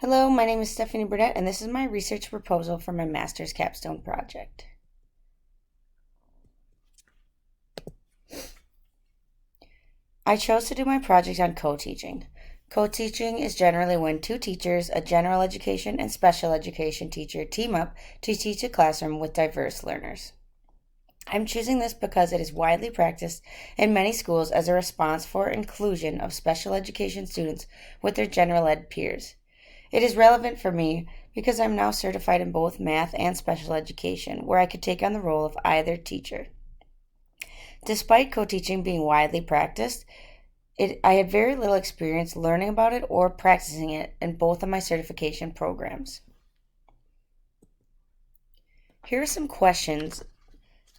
Hello, my name is Stephanie Burdett, and this is my research proposal for my master's capstone project. I chose to do my project on co-teaching. Co-teaching is generally when two teachers, a general education and special education teacher, team up to teach a classroom with diverse learners. I'm choosing this because it is widely practiced in many schools as a response for inclusion of special education students with their general ed peers. It is relevant for me because I'm now certified in both math and special education, where I could take on the role of either teacher. Despite co-teaching being widely practiced, I had very little experience learning about it or practicing it in both of my certification programs. Here are some questions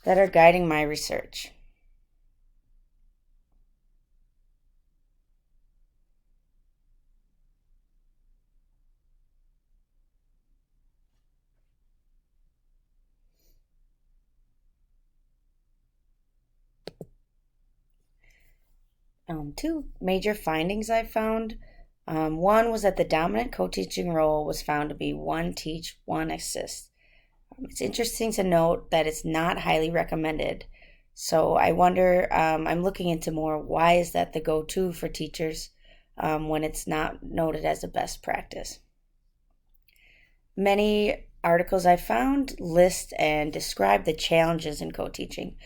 that are guiding my research. Two major findings I found. One was that the dominant co-teaching role was found to be one teach, one assist. It's interesting to note that it's not highly recommended. So I wonder, I'm looking into more, why is that the go-to for teachers when it's not noted as a best practice? Many articles I found list and describe the challenges in co-teaching.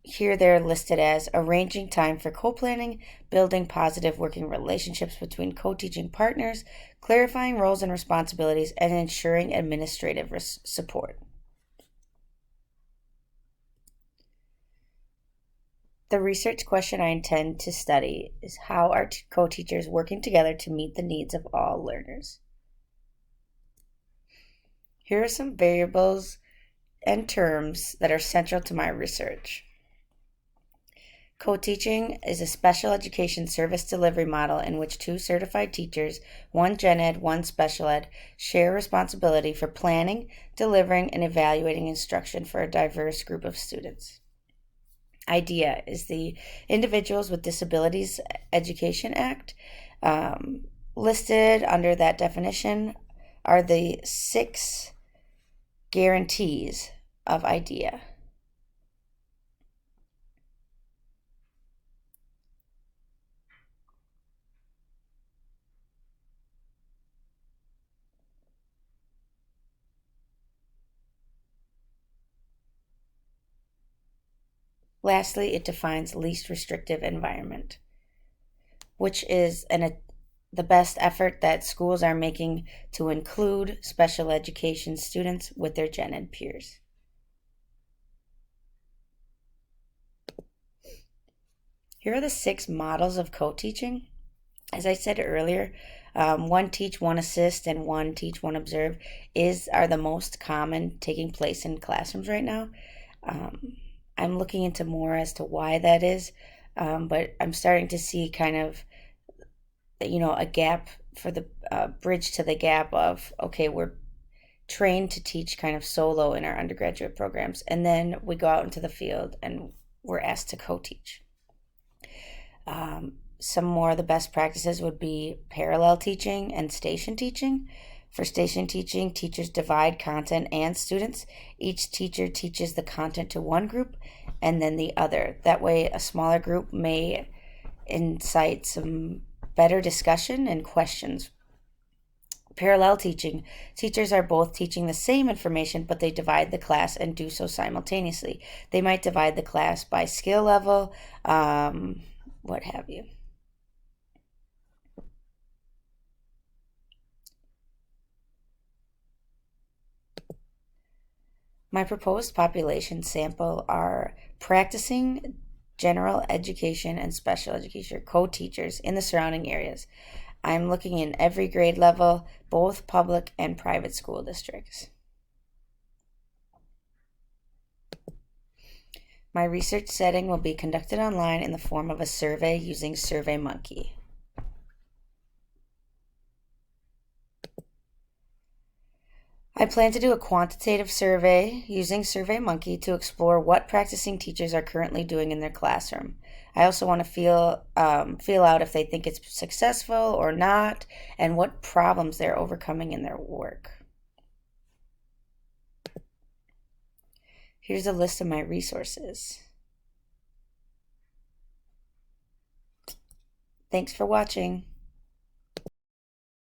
Here they're listed as arranging time for co-planning, building positive working relationships between co-teaching partners, clarifying roles and responsibilities, and ensuring administrative support. The research question I intend to study is how are co-teachers working together to meet the needs of all learners? Here are some variables and terms that are central to my research. Co-teaching is a special education service delivery model in which two certified teachers, one gen ed, one special ed, share responsibility for planning, delivering, and evaluating instruction for a diverse group of students. IDEA is the Individuals with Disabilities Education Act. Listed under that definition are the 6 guarantees of IDEA. Lastly, it defines least restrictive environment, which is the best effort that schools are making to include special education students with their gen ed peers. Here are the 6 models of co-teaching. As I said earlier, one teach, one assist, and one teach, one observe are the most common taking place in classrooms right now. I'm looking into more as to why that is, but I'm starting to see kind of, a gap for the bridge to the gap of, okay, we're trained to teach kind of solo in our undergraduate programs, and then we go out into the field and we're asked to co-teach. Some more of the best practices would be parallel teaching and station teaching. For station teaching, teachers divide content and students. Each teacher teaches the content to one group and then the other. That way, a smaller group may incite some better discussion and questions. Parallel teaching, teachers are both teaching the same information, but they divide the class and do so simultaneously. They might divide the class by skill level, what have you. My proposed population sample are practicing general education and special education co-teachers in the surrounding areas. I'm looking in every grade level, both public and private school districts. My research setting will be conducted online in the form of a survey using SurveyMonkey. I plan to do a quantitative survey using SurveyMonkey to explore what practicing teachers are currently doing in their classroom. I also want to feel out if they think it's successful or not, and what problems they're overcoming in their work. Here's a list of my resources. Thanks for watching.